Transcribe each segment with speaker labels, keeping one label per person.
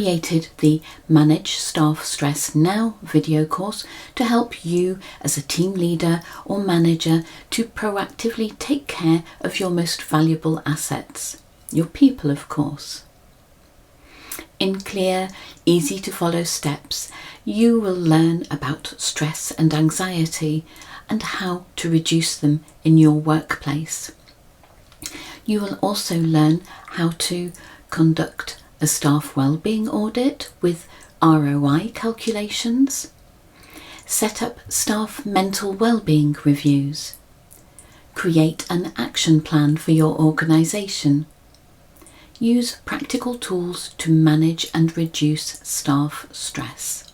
Speaker 1: created the Manage Staff Stress Now video course to help you as a team leader or manager to proactively take care of your most valuable assets, your people, of course. In clear, easy to follow steps, you will learn about stress and anxiety and how to reduce them in your workplace. You will also learn how to conduct a staff wellbeing audit with ROI calculations, set up staff mental wellbeing reviews, create an action plan for your organisation, use practical tools to manage and reduce staff stress.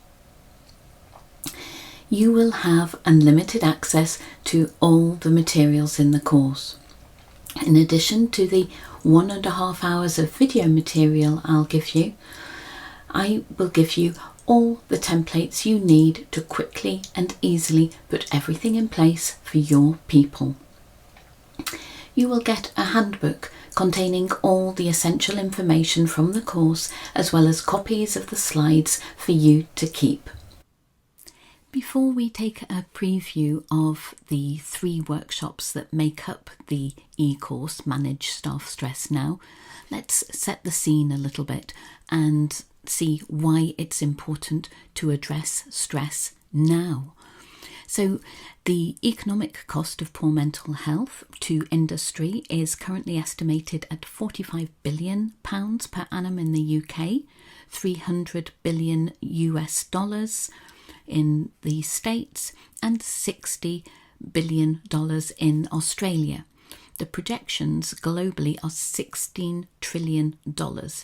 Speaker 1: You will have unlimited access to all the materials in the course. In addition to the 1.5 hours of video material I'll give you, I will give you all the templates you need to quickly and easily put everything in place for your people. You will get a handbook containing all the essential information from the course, as well as copies of the slides for you to keep. Before we take a preview of the 3 workshops that make up the e-course Manage Staff Stress Now, let's set the scene a little bit and see why it's important to address stress now. So the economic cost of poor mental health to industry is currently estimated at £45 billion per annum in the UK, $300 billion in the States, and $60 billion in Australia. The projections globally are $16 trillion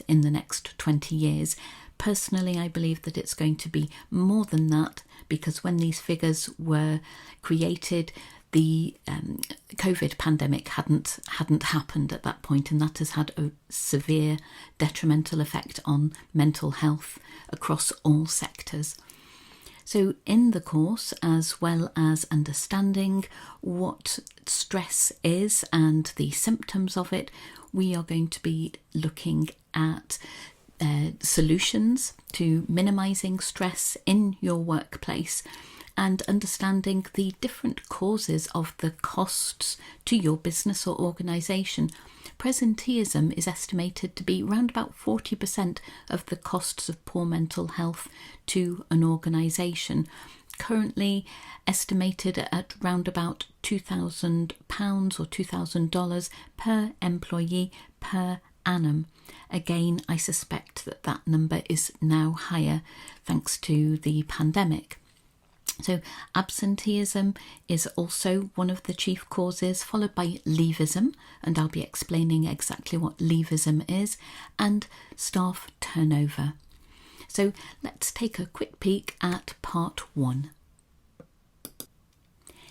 Speaker 1: in the next 20 years. Personally, I believe that it's going to be more than that, because when these figures were created, the COVID pandemic hadn't happened at that point, and that has had a severe detrimental effect on mental health across all sectors. So in the course, as well as understanding what stress is and the symptoms of it, we are going to be looking at solutions to minimising stress in your workplace and understanding the different causes of the costs to your business or organisation. Presenteeism is estimated to be around about 40% of the costs of poor mental health to an organisation, currently estimated at around about £2,000 or $2,000 per employee per annum. Again, I suspect that number is now higher thanks to the pandemic. So absenteeism is also one of the chief causes, followed by leavism, and I'll be explaining exactly what leavism is, and staff turnover. So let's take a quick peek at part 1.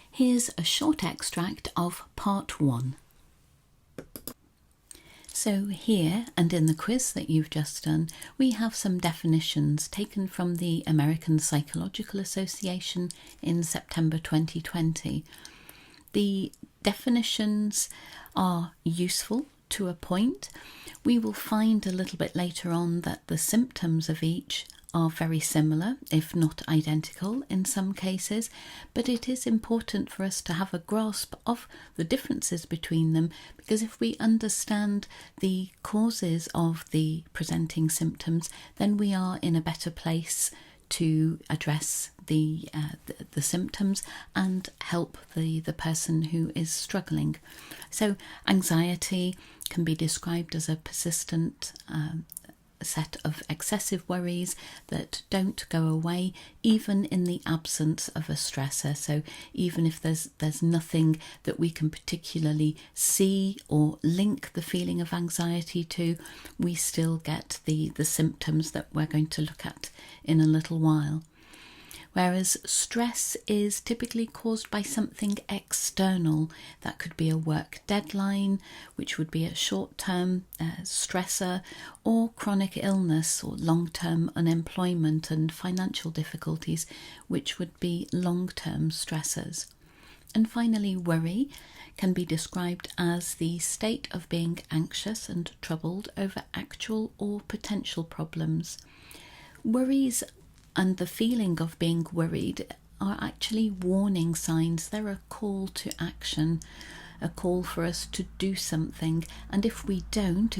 Speaker 1: Here's a short extract of part 1. So here, and in the quiz that you've just done, we have some definitions taken from the American Psychological Association in September 2020. The definitions are useful to a point. We will find a little bit later on that the symptoms of each are very similar, if not identical in some cases, but it is important for us to have a grasp of the differences between them, because if we understand the causes of the presenting symptoms, then we are in a better place to address the symptoms and help the person who is struggling. So anxiety can be described as a persistent set of excessive worries that don't go away even in the absence of a stressor. So even if there's nothing that we can particularly see or link the feeling of anxiety to, we still get the symptoms that we're going to look at in a little while. Whereas stress is typically caused by something external. That could be a work deadline, which would be a short-term stressor, or chronic illness or long-term unemployment and financial difficulties, which would be long-term stressors. And finally, worry can be described as the state of being anxious and troubled over actual or potential problems. Worries and the feeling of being worried are actually warning signs. They're a call to action, a call for us to do something. And if we don't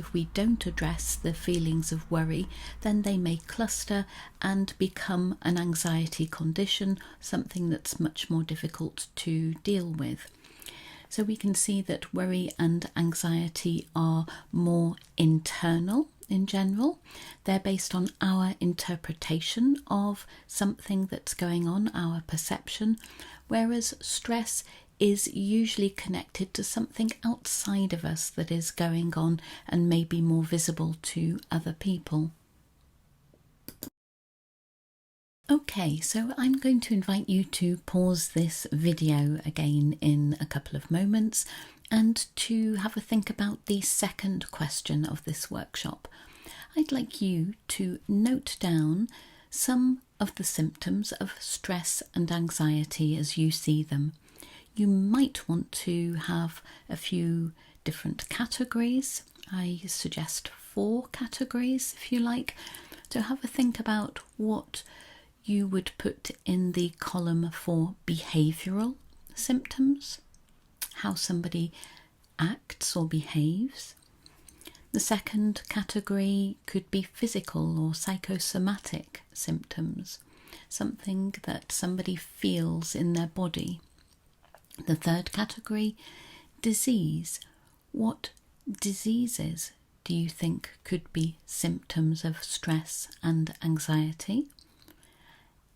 Speaker 1: address the feelings of worry, then they may cluster and become an anxiety condition, something that's much more difficult to deal with. So we can see that worry and anxiety are more internal in general. They're based on our interpretation of something that's going on, our perception, whereas stress is usually connected to something outside of us that is going on and may be more visible to other people. Okay, so I'm going to invite you to pause this video again in a couple of moments and to have a think about the second question of this workshop. I'd like you to note down some of the symptoms of stress and anxiety as you see them. You might want to have a few different categories. I suggest 4 categories if you like, to have a think about what you would put in the column for behavioural symptoms, how somebody acts or behaves. The second category could be physical or psychosomatic symptoms, something that somebody feels in their body. The third category, disease. What diseases do you think could be symptoms of stress and anxiety?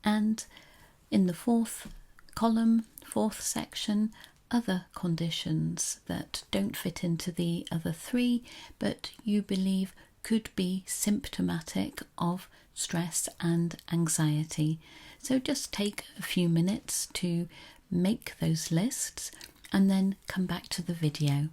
Speaker 1: And in the fourth column, fourth section, other conditions that don't fit into the other 3, but you believe could be symptomatic of stress and anxiety. So just take a few minutes to make those lists and then come back to the video.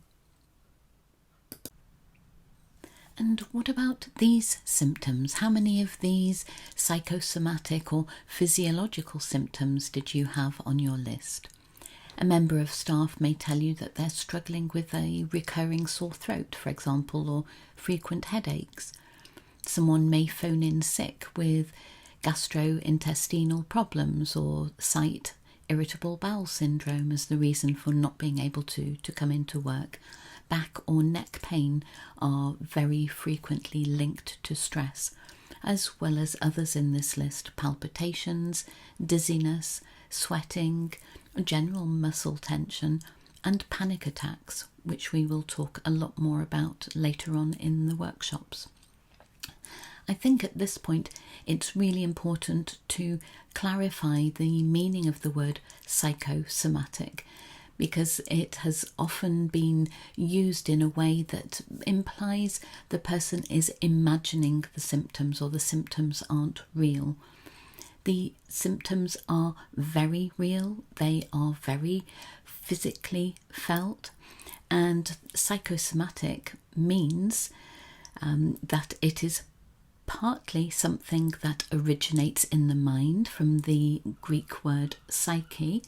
Speaker 1: And what about these symptoms? How many of these psychosomatic or physiological symptoms did you have on your list? A member of staff may tell you that they're struggling with a recurring sore throat, for example, or frequent headaches. Someone may phone in sick with gastrointestinal problems or cite irritable bowel syndrome as the reason for not being able to come into work. Back or neck pain are very frequently linked to stress, as well as others in this list: palpitations, dizziness, sweating, general muscle tension, and panic attacks, which we will talk a lot more about later on in the workshops. I think at this point it's really important to clarify the meaning of the word psychosomatic, because it has often been used in a way that implies the person is imagining the symptoms or the symptoms aren't real. The symptoms are very real, they are very physically felt, and psychosomatic means that it is partly something that originates in the mind, from the Greek word psyche,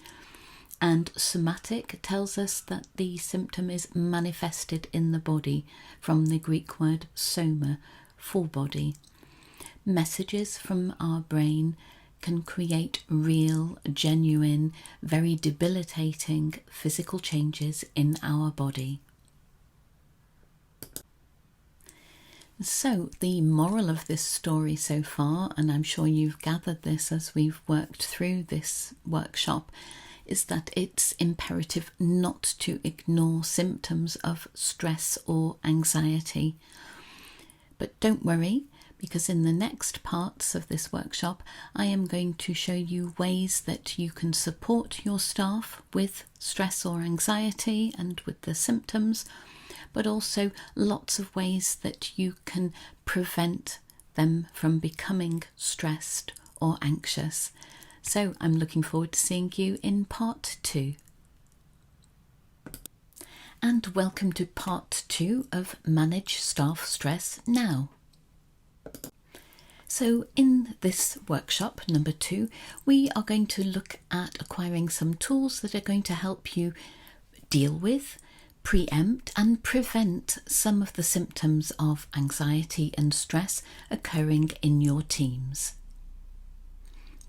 Speaker 1: and somatic tells us that the symptom is manifested in the body, from the Greek word soma, for body. Messages from our brain can create real, genuine, very debilitating physical changes in our body. So the moral of this story so far, and I'm sure you've gathered this as we've worked through this workshop, is that it's imperative not to ignore symptoms of stress or anxiety. But don't worry, because in the next parts of this workshop I am going to show you ways that you can support your staff with stress or anxiety and with the symptoms, but also lots of ways that you can prevent them from becoming stressed or anxious. So I'm looking forward to seeing you in part 2. And welcome to part 2 of Manage Staff Stress Now. So in this workshop, number 2, we are going to look at acquiring some tools that are going to help you deal with, preempt and prevent some of the symptoms of anxiety and stress occurring in your teams.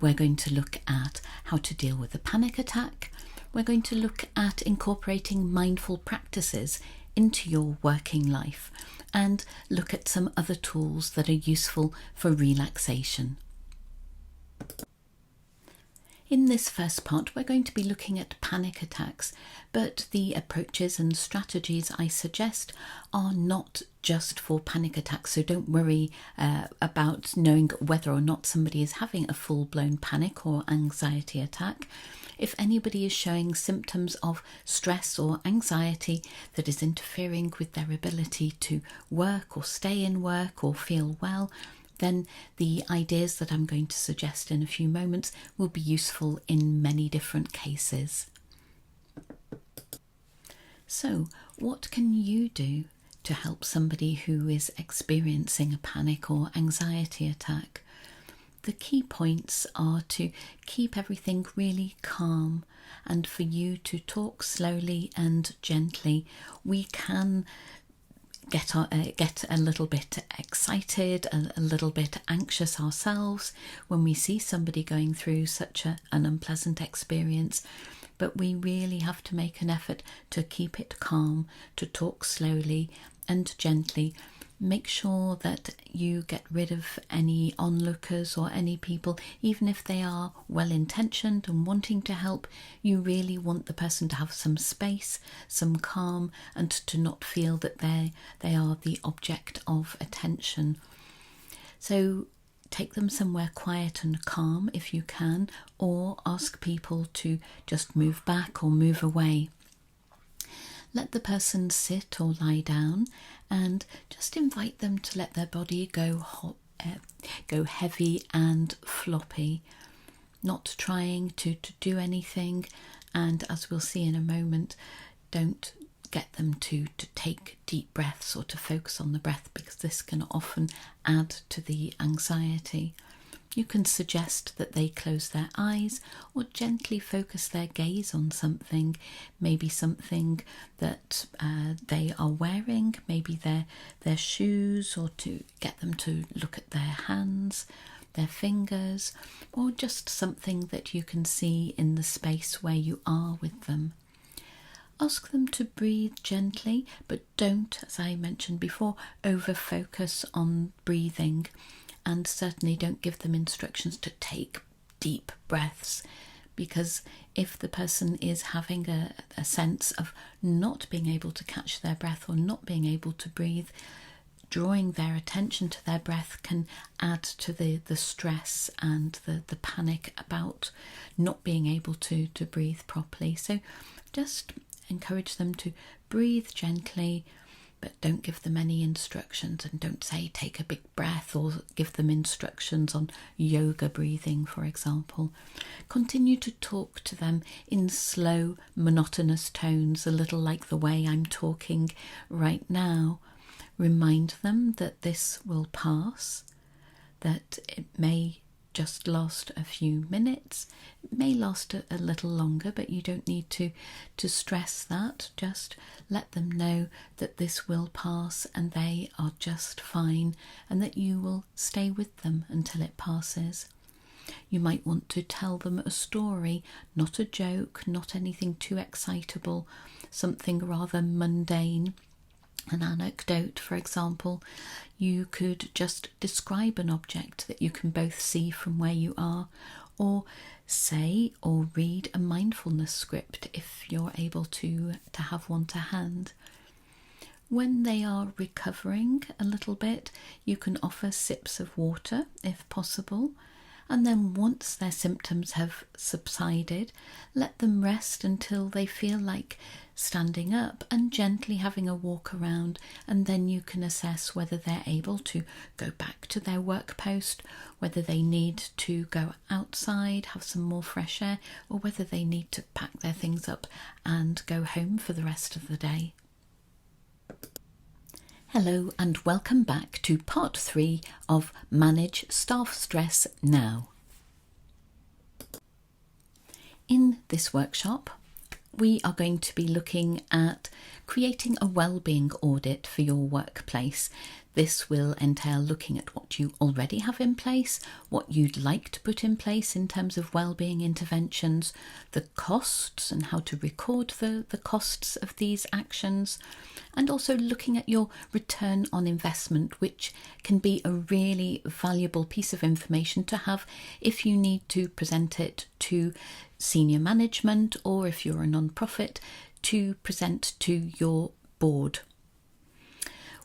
Speaker 1: We're going to look at how to deal with a panic attack. We're going to look at incorporating mindful practices into your working life and look at some other tools that are useful for relaxation. In this first part, we're going to be looking at panic attacks, but the approaches and strategies I suggest are not just for panic attacks, so don't worry about knowing whether or not somebody is having a full-blown panic or anxiety attack. If anybody is showing symptoms of stress or anxiety that is interfering with their ability to work or stay in work or feel well, then the ideas that I'm going to suggest in a few moments will be useful in many different cases. So, what can you do to help somebody who is experiencing a panic or anxiety attack? The key points are to keep everything really calm and for you to talk slowly and gently. We can get a little bit excited, a little bit anxious ourselves when we see somebody going through such an unpleasant experience, but we really have to make an effort to keep it calm, to talk slowly and gently. Make sure that you get rid of any onlookers or any people, even if they are well-intentioned and wanting to help. You really want the person to have some space, some calm, and to not feel that they are the object of attention. So take them somewhere quiet and calm if you can, or ask people to just move back or move away. Let the person sit or lie down and just invite them to let their body go heavy and floppy, not trying to do anything. And as we'll see in a moment, don't get them to take deep breaths or to focus on the breath, because this can often add to the anxiety. You can suggest that they close their eyes or gently focus their gaze on something, maybe something that they are wearing, maybe their shoes, or to get them to look at their hands, their fingers, or just something that you can see in the space where you are with them. Ask them to breathe gently, but don't, as I mentioned before, over-focus on breathing. And certainly don't give them instructions to take deep breaths, because if the person is having a sense of not being able to catch their breath or not being able to breathe, drawing their attention to their breath can add to the stress and the panic about not being able to breathe properly. So just encourage them to breathe gently, but don't give them any instructions, and don't say take a big breath or give them instructions on yoga breathing, for example. Continue to talk to them in slow, monotonous tones, a little like the way I'm talking right now. Remind them that this will pass, that it may just last a few minutes. It may last a little longer, but you don't need to stress that. Just let them know that this will pass and they are just fine, and that you will stay with them until it passes. You might want to tell them a story, not a joke, not anything too excitable, something rather mundane. An anecdote, for example. You could just describe an object that you can both see from where you are, or say or read a mindfulness script if you're able to have one to hand. When they are recovering a little bit, you can offer sips of water if possible, and then once their symptoms have subsided, let them rest until they feel like standing up and gently having a walk around, and then you can assess whether they're able to go back to their work post, whether they need to go outside, have some more fresh air, or whether they need to pack their things up and go home for the rest of the day. Hello and welcome back to part 3 of Manage Staff Stress Now. In this workshop, we are going to be looking at creating a wellbeing audit for your workplace. This will entail looking at what you already have in place, what you'd like to put in place in terms of wellbeing interventions, the costs and how to record the costs of these actions, and also looking at your return on investment, which can be a really valuable piece of information to have if you need to present it to senior management, or if you're a non-profit, to present to your board.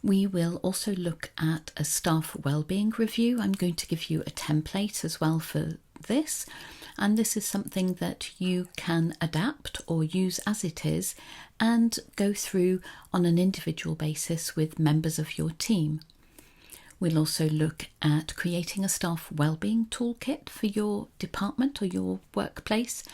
Speaker 1: We will also look at a staff wellbeing review. I'm going to give you a template as well for this, and this is something that you can adapt or use as it is and go through on an individual basis with members of your team. We'll also look at creating a staff wellbeing toolkit for your department or your workplace,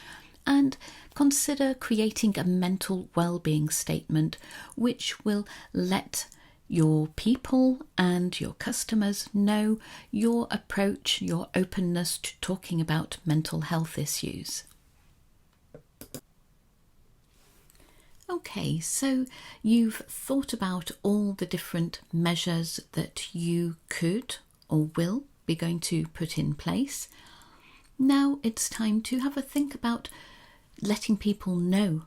Speaker 1: and consider creating a mental wellbeing statement which will let your people and your customers know your approach, your openness to talking about mental health issues. Okay, so you've thought about all the different measures that you could or will be going to put in place. Now it's time to have a think about letting people know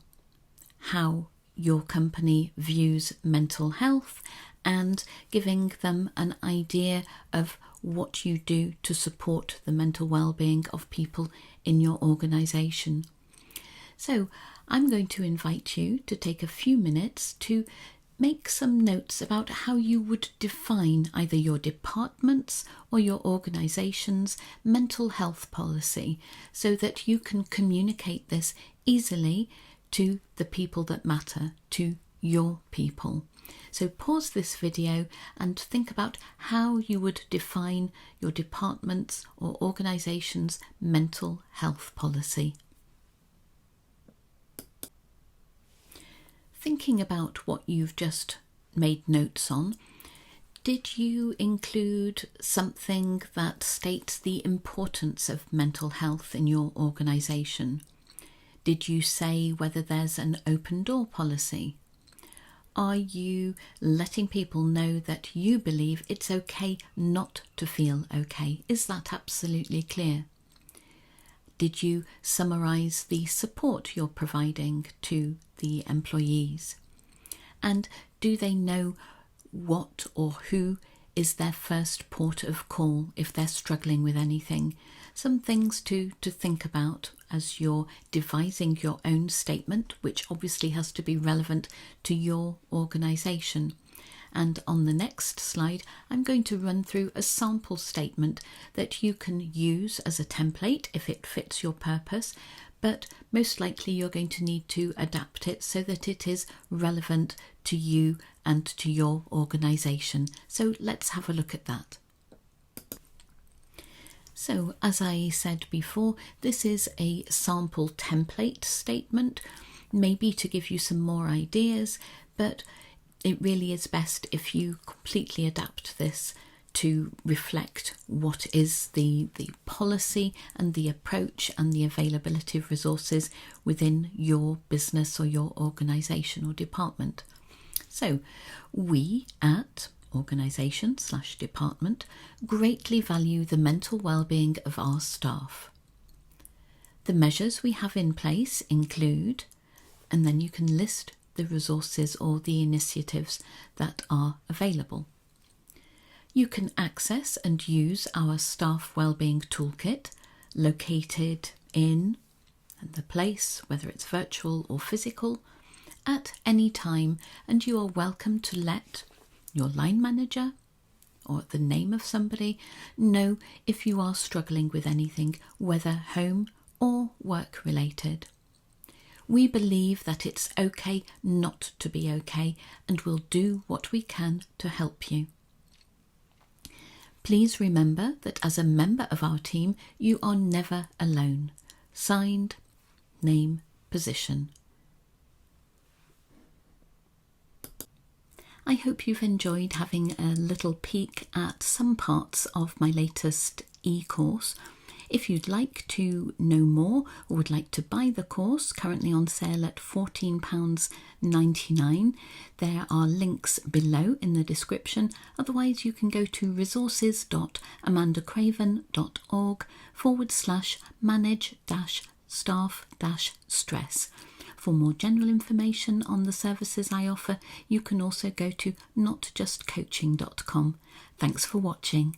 Speaker 1: how your company views mental health and giving them an idea of what you do to support the mental well-being of people in your organisation. So I'm going to invite you to take a few minutes to make some notes about how you would define either your department's or your organisation's mental health policy, so that you can communicate this easily to the people that matter, to your people. So pause this video and think about how you would define your department's or organisation's mental health policy. Thinking about what you've just made notes on, did you include something that states the importance of mental health in your organisation? Did you say whether there's an open door policy? Are you letting people know that you believe it's okay not to feel okay? Is that absolutely clear? Did you summarise the support you're providing to the employees? And do they know what or who is their first port of call if they're struggling with anything? Some things to think about as you're devising your own statement, which obviously has to be relevant to your organisation. And on the next slide, I'm going to run through a sample statement that you can use as a template if it fits your purpose, but most likely you're going to need to adapt it so that it is relevant to you and to your organisation. So let's have a look at that. So, as I said before, this is a sample template statement, maybe to give you some more ideas, but it really is best if you completely adapt this to reflect what is the policy and the approach and the availability of resources within your business or your organisation or department. So, we at organisation/department greatly value the mental well-being of our staff. The measures we have in place include, and then you can list the resources or the initiatives that are available. You can access and use our staff wellbeing toolkit located in the place, whether it's virtual or physical, at any time, and you are welcome to let your line manager or the name of somebody know if you are struggling with anything, whether home or work related. We believe that it's okay not to be okay, and we'll do what we can to help you. Please remember that as a member of our team, you are never alone. Signed, name, position. I hope you've enjoyed having a little peek at some parts of my latest e-course. If you'd like to know more or would like to buy the course, currently on sale at £14.99, there are links below in the description. Otherwise, you can go to resources.amandacraven.org/manage-staff-stress. For more general information on the services I offer, you can also go to notjustcoaching.com. Thanks for watching.